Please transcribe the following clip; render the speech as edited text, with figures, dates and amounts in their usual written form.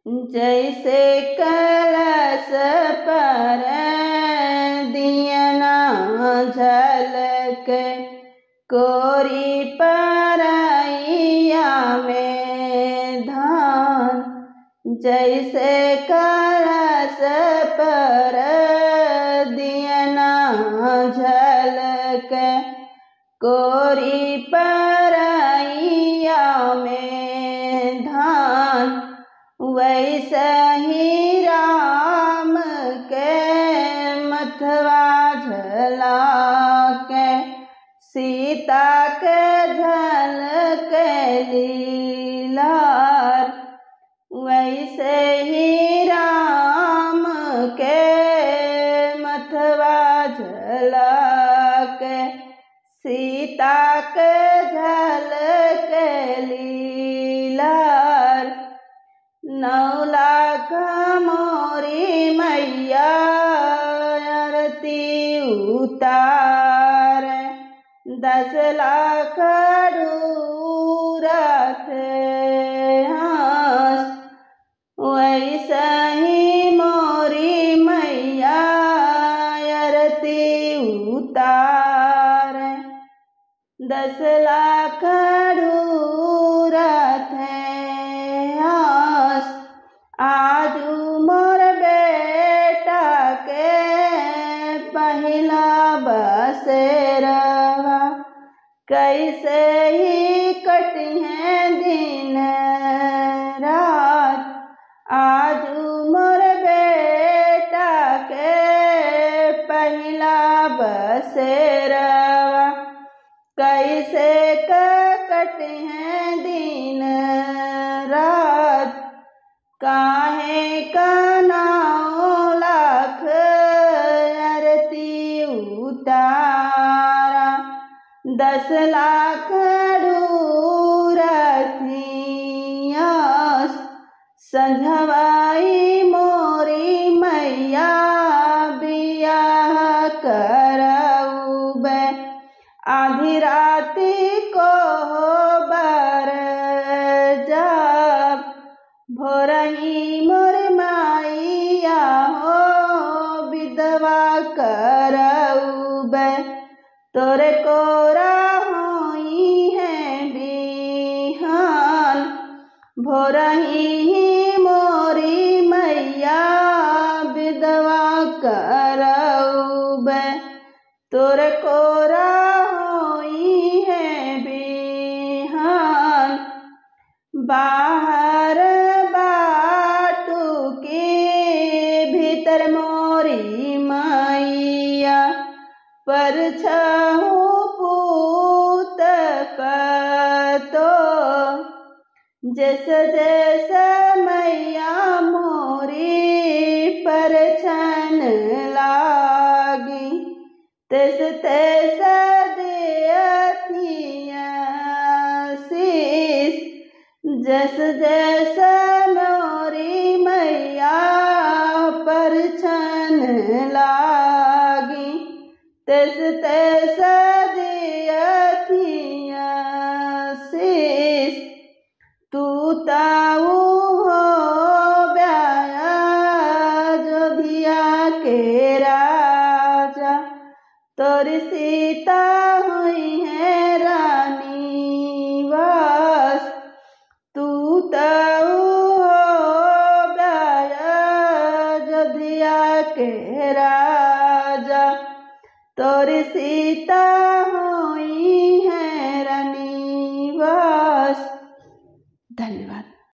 जैसे कलश पर दियना झलके कोरी परैया में धान। जैसे कलश पर दियना झलके कोरी परैया में धान। वैसे ही राम के मथवा झलके सीता के झलके लीलार। वैसे ही राम के मथवा झलके सीता के झलके लीलार। 9 लाख मोरी मैया आरती उतार। 10 लाख दूरथ हंस। वैसे ही मोरी मैया आरती उतार। 10 लाख दूरथ हंस। आजू मोर बेटा के पहिला बसेरवा कैसे ही कटिहे दिन रात। आजू मोर बेटा के पहिला बसेरवा कैसे कटिहे दिन रात। काहे का 9 लाख आरती उतारा। 10 लाख दूरथ हंस। संझवाई मोरी मैया बियाह करउबे आधी राती को बर जब। भोरही मोर माइया हो विधवा करउबे तोरे कोरा होई है बिहान। भोरही मोरी मैया विधवा करउबे तोरे कोरा होई है बिहान। बाहर बाटू के भीतर मोरी मैया पर छहु पूत पतो। जैसे जैसे मैया मोरी पर छन लागी तैस तैस देती आशीष। जस जैस मोरी मैया पर छन लागी तैस तैस देती आशीष। तू ताऊ हो ब्याया अयोध्या के राजा तोरी सीता हुई है रानी वास। तू ताऊ हो ब्याया अयोध्या के राजा तोरी सीता हुई है रानी वास। धन्यवाद।